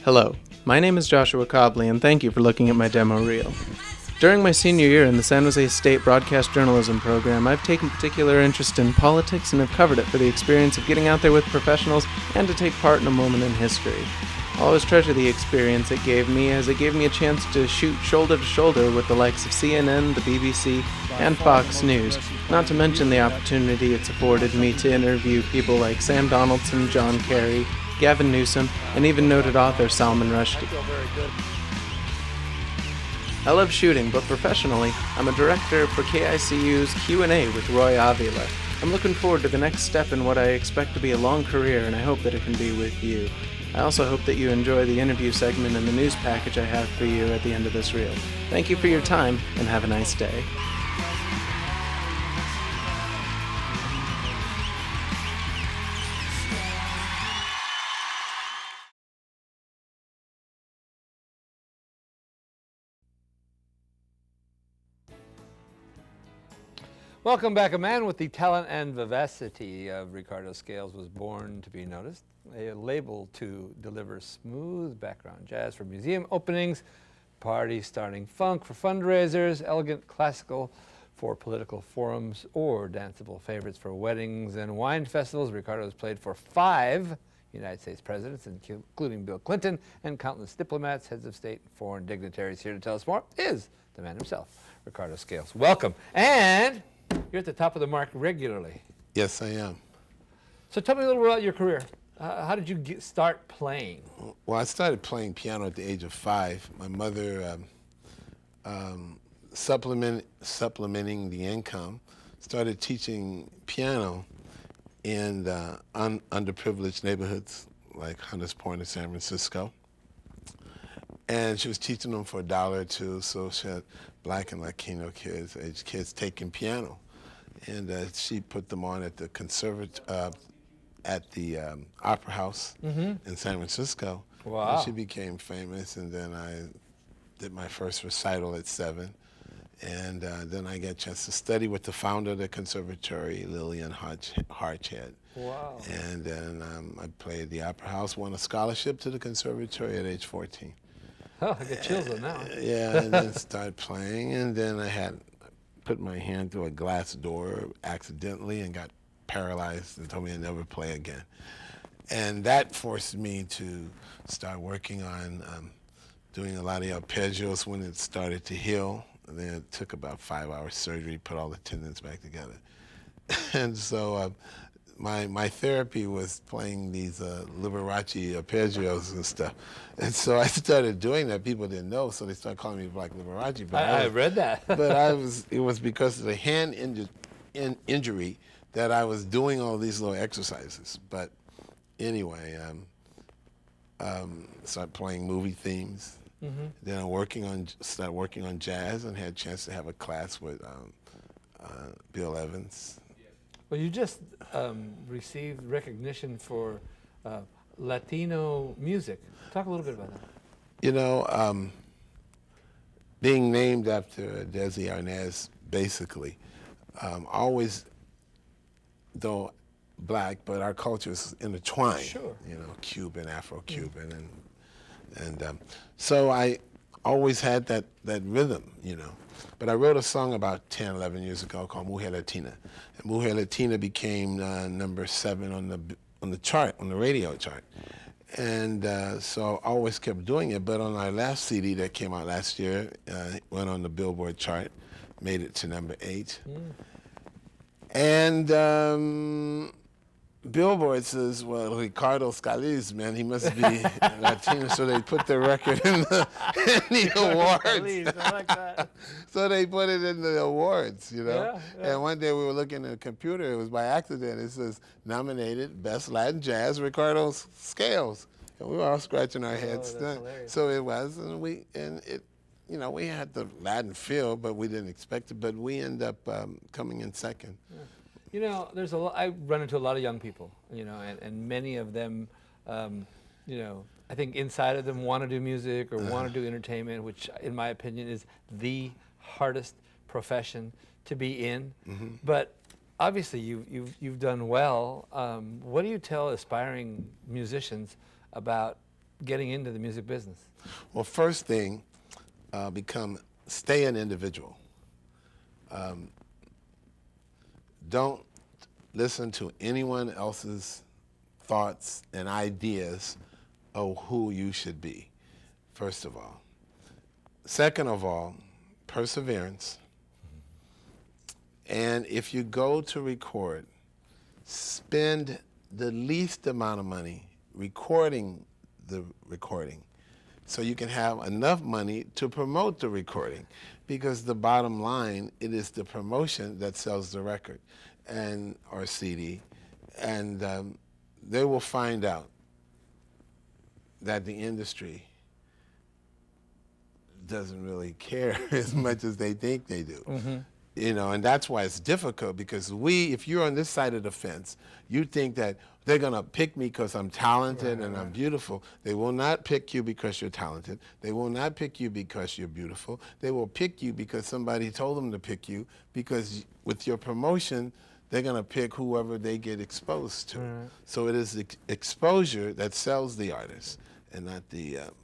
Hello, my name is Joshua Cobley, and thank you for looking at my demo reel. During my senior year in the San Jose State Broadcast Journalism program, I've taken particular interest in politics and have covered it for the experience of getting out there with professionals and to take part in a moment in history. I'll always treasure the experience it gave me, as it gave me a chance to shoot shoulder to shoulder with the likes of CNN, the BBC, and Fox News, not to mention the opportunity it's afforded me to interview people like Sam Donaldson, John Kerry, Gavin Newsom, and even noted author Salman Rushdie. I love shooting, but professionally, I'm a director for KICU's Q&A with Roy Avila. I'm looking forward to the next step in what I expect to be a long career, and I hope that it can be with you. I also hope that you enjoy the interview segment and the news package I have for you at the end of this reel. Thank you for your time, and have a nice day. Welcome back. A man with the talent and vivacity of Ricardo Scales was born to be noticed. A label to deliver smooth background jazz for museum openings, party-starting funk for fundraisers, elegant classical for political forums, or danceable favorites for weddings and wine festivals. Ricardo has played for 5 United States presidents, including Bill Clinton, and countless diplomats, heads of state, and foreign dignitaries. Here to tell us more is the man himself, Ricardo Scales. Welcome. And you're at the top of the mark regularly. Yes, I am. So tell me a little bit about your career. How did you start playing? Well, I started playing piano at the age of 5. My mother, supplementing the income, started teaching piano in underprivileged neighborhoods like Hunters Point in San Francisco. And she was teaching them for $1 or $2, so she had Black and Latino kids taking piano. And she put them on at the Opera House in San Francisco. Wow. And she became famous, and then I did my first recital at 7. And then I got a chance to study with the founder of the conservatory, Lillian Harchhead. Wow. And then I played at the Opera House, won a scholarship to the conservatory at age 14. Oh, I get chills on that one. Yeah, and then started playing, and then I put my hand through a glass door accidentally and got paralyzed and told me I'd never play again. And that forced me to start working on doing a lot of arpeggios when it started to heal. And then it took about 5 hours surgery, put all the tendons back together. And so my therapy was playing these Liberace arpeggios and stuff. And so I started doing that. People didn't know, so they started calling me Black Liberace. But I read that. But it was because of the hand injury that I was doing all these little exercises. But anyway, started playing movie themes. Then I started working on jazz and had a chance to have a class with Bill Evans. Well, you just received recognition for Latino music. Talk a little bit about that. You know, being named after Desi Arnaz, basically, always, though Black, but our cultures intertwined. Sure. You know, Cuban, Afro-Cuban, and so I always had that rhythm, you know. But I wrote a song about 10, 11 years ago called Mujer Latina. And Mujer Latina became number 7 on the chart, on the radio chart. And so I always kept doing it. But on our last CD that came out last year, went on the Billboard chart, made it to number 8. And Billboard says, well, Ricardo Scales, man, he must be Latino, so they put the record in the awards. I like that. So they put it in the awards, you know? Yeah. And one day we were looking at a computer, it was by accident, it says, nominated Best Latin Jazz, Ricardo Scales. And we were all scratching our heads. That's hilarious. So it was, and it, you know, we had the Latin feel, but we didn't expect it, but we ended up coming in second. Yeah. You know, I run into a lot of young people, you know, and many of them, you know, I think inside of them want to do music or want to do entertainment, which in my opinion is the hardest profession to be in. But obviously you've done well. What do you tell aspiring musicians about getting into the music business? Well, first thing, stay an individual. Don't listen to anyone else's thoughts and ideas of who you should be, first of all. Second of all, perseverance. And if you go to record, spend the least amount of money recording the recording so you can have enough money to promote the recording. Because the bottom line, it is the promotion that sells the record or CD. And they will find out that the industry doesn't really care as much as they think they do. Mm-hmm. You know, and that's why it's difficult, because if you're on this side of the fence, you think that they're gonna pick me because I'm talented and I'm beautiful. They will not pick you because you're talented. They will not pick you because you're beautiful. They will pick you because somebody told them to pick you, because with your promotion, they're gonna pick whoever they get exposed to. Right. So it is exposure that sells the artist, and not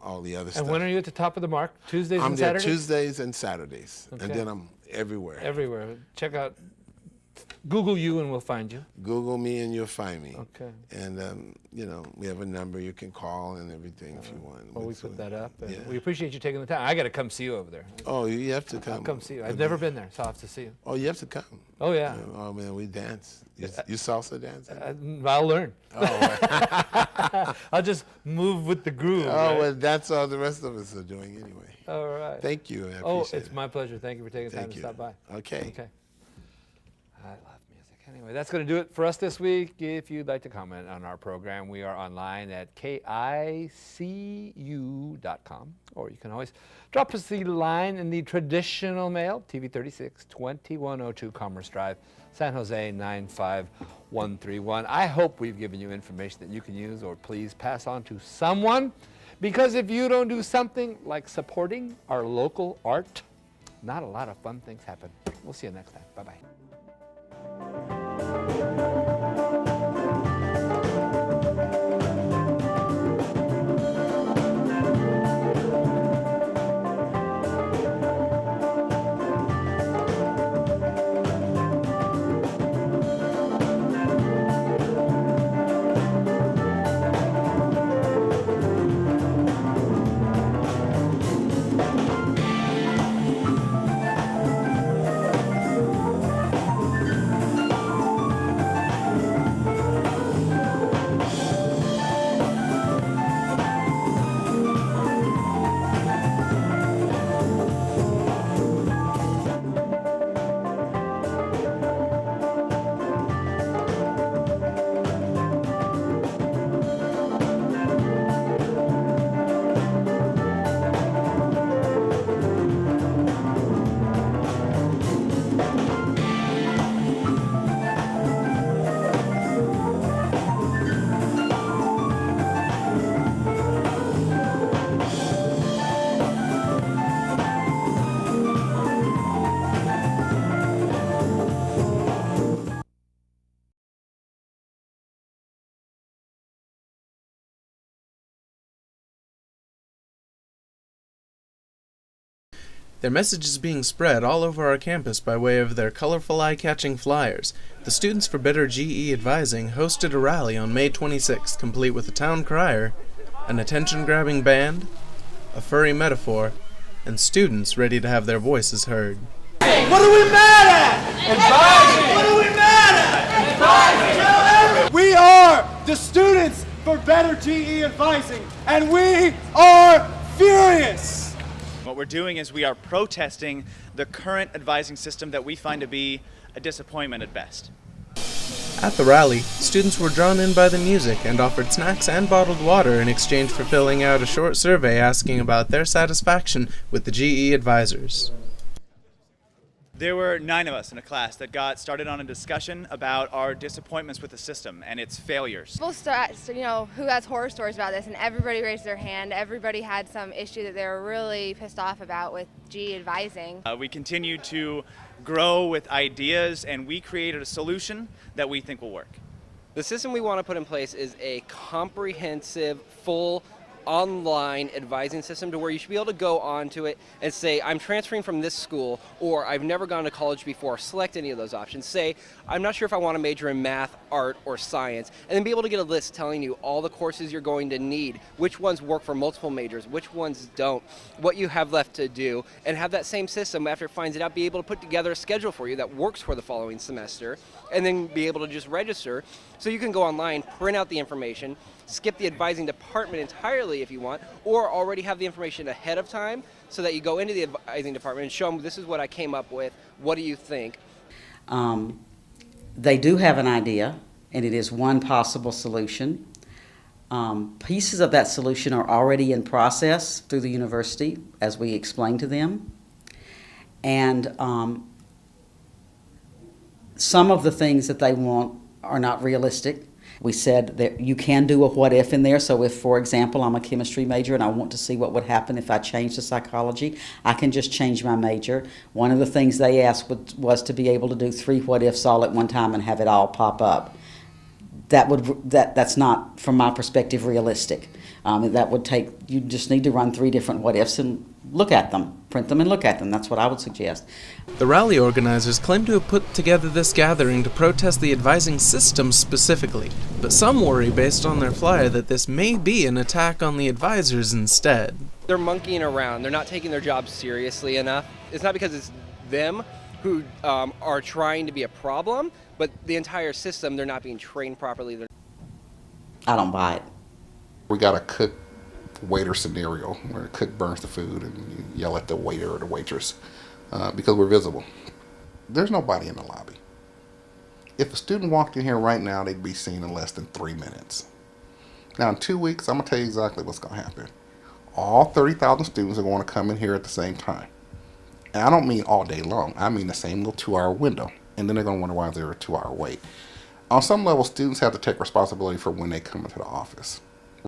all the other stuff. And when are you at the top of the mark? Tuesdays and Saturdays? I'm there Tuesdays and Saturdays, okay. And then I'm everywhere. Everywhere. Check out, Google you and we'll find you. Google me and you'll find me. Okay. And, you know, we have a number you can call and everything if you want. Well, we put that up. And we appreciate you taking the time. I got to come see you over there. Oh, you have to come. I'll come see you. I've never been there, so I'll have to see you. Oh, you have to come. Oh, yeah. Oh, man, we dance. You salsa dance? I'll learn. Oh, I'll just move with the groove. Oh, right? Well, that's all the rest of us are doing anyway. All right. Thank you. I appreciate it's my pleasure. Thank you for taking time to stop by. Okay. Okay. I love music. Anyway, that's going to do it for us this week. If you'd like to comment on our program, we are online at KICU.com, or you can always drop us the line in the traditional mail, TV 36, 2102 Commerce Drive, San Jose 95131. I hope we've given you information that you can use or please pass on to someone, because if you don't do something like supporting our local art, not a lot of fun things happen. We'll see you next time. Bye-bye. Their message is being spread all over our campus by way of their colorful, eye-catching flyers. The Students for Better GE Advising hosted a rally on May 26th, complete with a town crier, an attention-grabbing band, a furry metaphor, and students ready to have their voices heard. What are we mad at? Advising! What are we mad at? Advising! We are the Students for Better GE Advising, and we are furious! What we're doing is we are protesting the current advising system that we find to be a disappointment at best. At the rally, students were drawn in by the music and offered snacks and bottled water in exchange for filling out a short survey asking about their satisfaction with the GE advisors. There were 9 of us in a class that got started on a discussion about our disappointments with the system and its failures. People start, who has horror stories about this, and everybody raised their hand. Everybody had some issue that they were really pissed off about with GE advising. We continued to grow with ideas, and we created a solution that we think will work. The system we want to put in place is a comprehensive, full online advising system to where you should be able to go onto it and say, I'm transferring from this school, or I've never gone to college before. Select any of those options. Say, I'm not sure if I want to major in math, art, or science, and then be able to get a list telling you all the courses you're going to need, which ones work for multiple majors, which ones don't, what you have left to do, and have that same system, after it finds it out, be able to put together a schedule for you that works for the following semester, and then be able to just register. So you can go online, print out the information, skip the advising department entirely if you want, or already have the information ahead of time so that you go into the advising department and show them, this is what I came up with, what do you think? They do have an idea, and it is one possible solution. Pieces of that solution are already in process through the university, as we explained to them. And some of the things that they want are not realistic. We said that you can do a what if in there. So if, for example, I'm a chemistry major and I want to see what would happen if I changed to psychology, I can just change my major. One of the things they asked was to be able to do 3 what ifs all at one time and have it all pop up. That's not, from my perspective, realistic. That would take, you just need to run 3 different what ifs and look at them, print them and look at them. That's what I would suggest. The rally organizers claim to have put together this gathering to protest the advising system specifically, but some worry based on their flyer that this may be an attack on the advisors instead. They're monkeying around. They're not taking their job seriously enough. It's not because it's them who are trying to be a problem, but the entire system, they're not being trained properly. I don't buy it. We got a cook waiter scenario where the cook burns the food and you yell at the waiter or the waitress because we're visible. There's nobody in the lobby. If a student walked in here right now, they'd be seen in less than 3 minutes. Now in 2 weeks, I'm going to tell you exactly what's going to happen. All 30,000 students are going to come in here at the same time. And I don't mean all day long. I mean the same little 2-hour window. And then they're going to wonder why there's a 2-hour wait. On some level, students have to take responsibility for when they come into the office.